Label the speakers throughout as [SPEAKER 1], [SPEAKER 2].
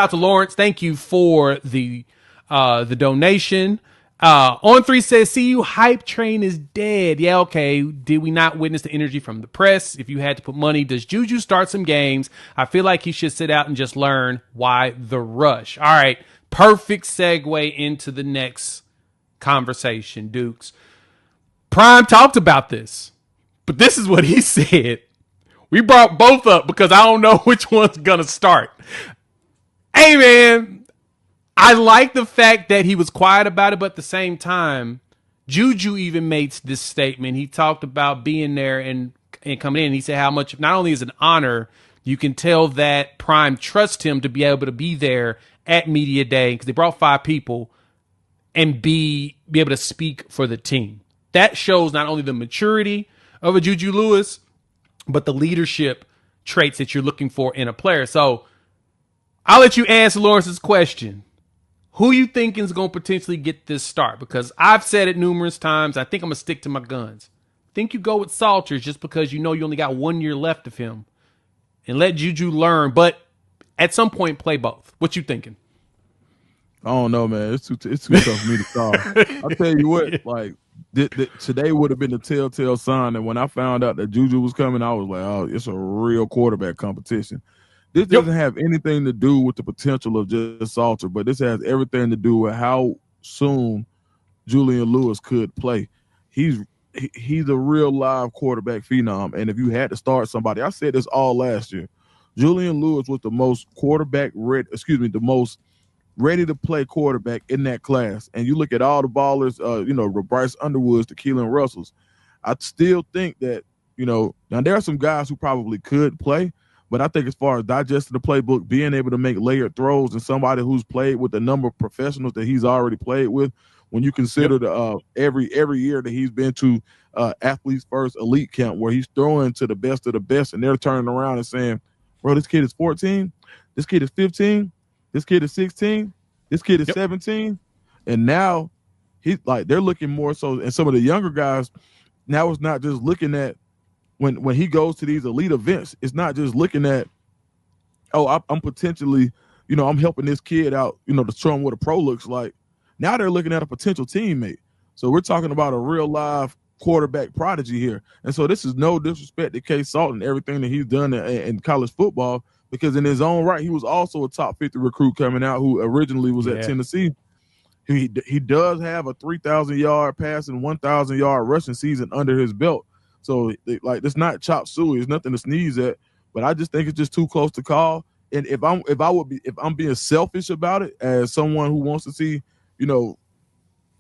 [SPEAKER 1] out to Lawrence. Thank you for the donation. On 3 says, CU hype train is dead. Yeah, okay. Did we not witness the energy from the press? If you had to put money, does Juju start some games? I feel like he should sit out and just learn. Why the rush? All right. Perfect segue into the next conversation, Dukes. Prime talked about this, but this is what he said. We brought both up because I don't know which one's going to start. Hey, man, I like the fact that he was quiet about it, but at the same time, Juju even made this statement. He talked about being there and coming in. He said how much, not only is it an honor, you can tell that Prime trusts him to be able to be there at Media Day because they brought 5 people and be able to speak for the team. That shows not only the maturity of a Juju Lewis, but the leadership traits that you're looking for in a player. So I'll let you answer Lawrence's question. Who you think is going to potentially get this start? Because I've said it numerous times. I think I'm going to stick to my guns. I think you go with Salters just because you know you only got 1 year left of him. And let Juju learn, but at some point play both. What you thinking?
[SPEAKER 2] I don't know, man. It's too tough for me to call. I'll tell you what, like, today would have been the telltale sign that when I found out that Juju was coming, I was like, oh, it's a real quarterback competition. This doesn't have anything to do with the potential of just Salter, but this has everything to do with how soon Julian Lewis could play. He's a real live quarterback phenom, and if you had to start somebody, I said this all last year, Julian Lewis was the most the most ready to play quarterback in that class. And you look at all the ballers, Bryce Underwoods, the Keelan Russells. I still think that, now there are some guys who probably could play, but I think as far as digesting the playbook, being able to make layered throws, and somebody who's played with the number of professionals that he's already played with, when you consider the every year that he's been to Athletes First Elite Camp, where he's throwing to the best of the best, and they're turning around and saying, bro, this kid is 14, this kid is 15, this kid is 16, this kid is 17, and now they're looking more so, and some of the younger guys, now it's not just looking at when he goes to these elite events, it's not just looking at, I'm potentially, I'm helping this kid out, to show him what a pro looks like. Now they're looking at a potential teammate. So we're talking about a real live quarterback prodigy here. And so this is no disrespect to K. Salt and everything that he's done in college football, because in his own right, he was also a top 50 recruit coming out who originally was at Tennessee. He does have a 3,000-yard passing, 1,000-yard rushing season under his belt. So, it's not chop suey. It's nothing to sneeze at. But I just think it's just too close to call. And if I'm being selfish about it, as someone who wants to see, to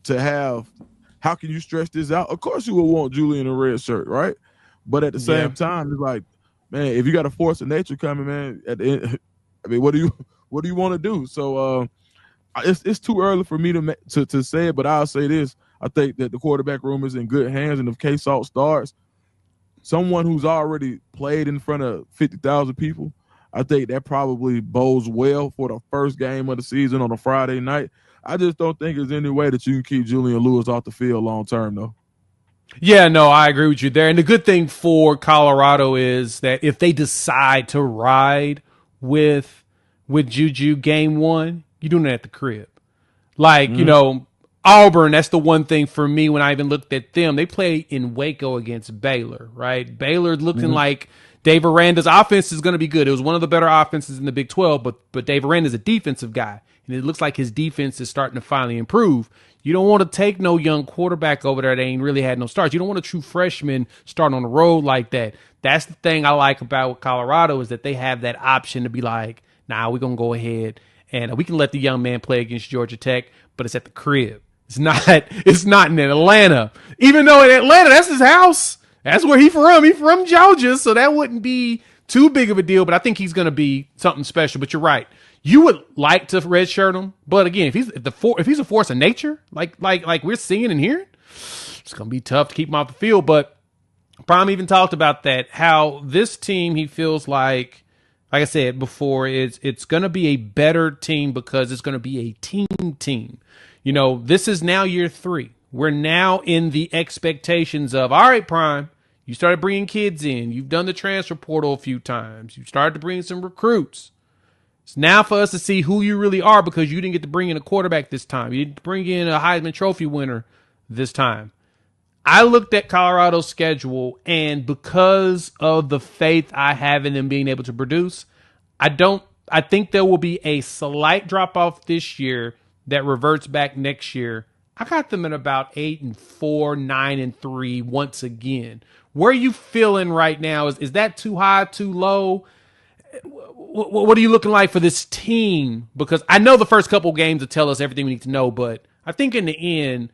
[SPEAKER 2] have, how can you stretch this out? Of course you will want Julian in a red shirt, right? But at the same time, it's like, man, if you got a force of nature coming, man, at the end, I mean, what do you want to do? So it's too early for me to say it, but I'll say this: I think that the quarterback room is in good hands, and if K. Salt starts, someone who's already played in front of 50,000 people, I think that probably bodes well for the first game of the season on a Friday night. I just don't think there's any way that you can keep Julian Lewis off the field long term, though.
[SPEAKER 1] Yeah, no, I agree with you there. And the good thing for Colorado is that if they decide to ride with Juju game 1, you're doing it at the crib. Auburn, that's the one thing for me when I even looked at them. They play in Waco against Baylor, right? Baylor looking like Dave Aranda's offense is going to be good. It was one of the better offenses in the Big 12, but Dave Aranda's a defensive guy, and it looks like his defense is starting to finally improve. You don't want to take no young quarterback over there that ain't really had no starts. You don't want a true freshman starting on the road like that. That's the thing I like about Colorado, is that they have that option to be like, nah, we're going to go ahead and we can let the young man play against Georgia Tech, but it's at the crib. It's not in Atlanta. Even though in Atlanta, that's his house. That's where he's from. He's from Georgia, so that wouldn't be too big of a deal, but I think he's going to be something special. But you're right. You would like to redshirt him, but again, if he's a force of nature, like we're seeing and hearing, it's going to be tough to keep him off the field. But Prime even talked about that, how this team, he feels like I said before, it's going to be a better team because it's going to be a team. This is now year 3. We're now in the expectations of, all right, Prime, you started bringing kids in. You've done the transfer portal a few times. You started to bring some recruits. It's now for us to see who you really are because you didn't get to bring in a quarterback this time. You didn't bring in a Heisman Trophy winner this time. I looked at Colorado's schedule, and because of the faith I have in them being able to produce, I think there will be a slight drop off this year that reverts back next year. I got them at about 8-4, 9-3 once again. Where are you feeling right now? Is that too high, too low? What are you looking like for this team? Because I know the first couple games will tell us everything we need to know, but I think in the end,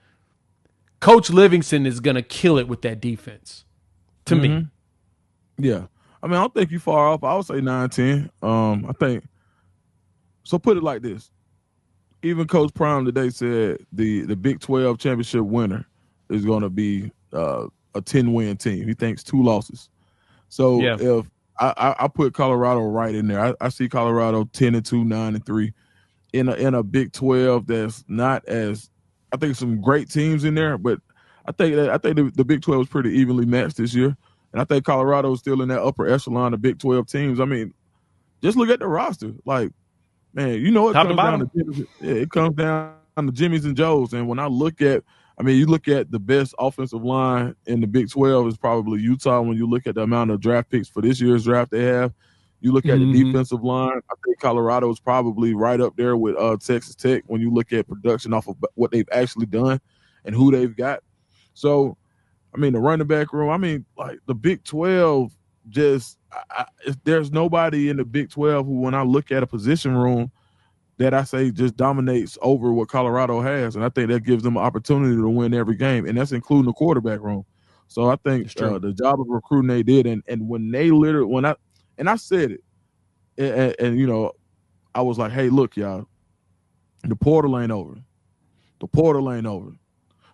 [SPEAKER 1] Coach Livingston is going to kill it with that defense, to me.
[SPEAKER 2] Yeah. I mean, I don't think you far off. I would say 9-10. I think – so put it like this. Even Coach Prime today said the Big 12 championship winner is going to be a 10-win team. He thinks 2 losses. So if I put Colorado right in there, I see Colorado 10-2, 9-3 in a Big 12 that's not as – I think some great teams in there, but I think the Big 12 is pretty evenly matched this year. And I think Colorado is still in that upper echelon of Big 12 teams. I mean, just look at the roster. Like, man, you know, it comes down to Jimmy's and Joe's. And when I look at, I mean, you look at the best offensive line in the Big 12 is probably Utah. When you look at the amount of draft picks for this year's draft they have, you look at the defensive line. I think Colorado is probably right up there with Texas Tech when you look at production off of what they've actually done and who they've got. So, I mean, the running back room, I mean, like the Big 12 just there's nobody in the Big 12 who, when I look at a position room, that I say just dominates over what Colorado has. And I think that gives them an opportunity to win every game, and that's including the quarterback room. So I think the job of recruiting they did, and when they literally – and I said it, and you know, I was like, hey, look, y'all, the portal ain't over. The portal ain't over.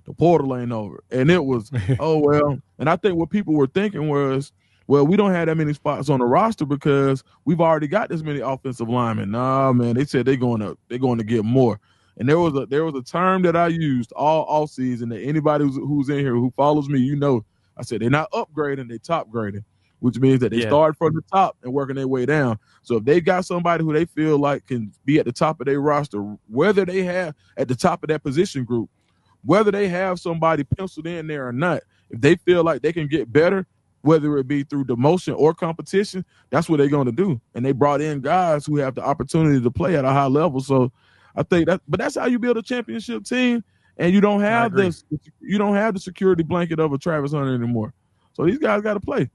[SPEAKER 2] The portal ain't over. And it was, oh, well. And I think what people were thinking was, well, we don't have that many spots on the roster because we've already got this many offensive linemen. Nah, man, they said they're going to get more. And there was a term that I used all season that anybody who's in here who follows me, you know, I said they're not upgrading, they top grading, which means that they start from the top and working their way down. So if they got somebody who they feel like can be at the top of their roster, whether they have at the top of that position group, whether they have somebody penciled in there or not, if they feel like they can get better, whether it be through demotion or competition, that's what they're going to do. And they brought in guys who have the opportunity to play at a high level. So I think but that's how you build a championship team. And you don't have the security blanket of a Travis Hunter anymore. So these guys got to play.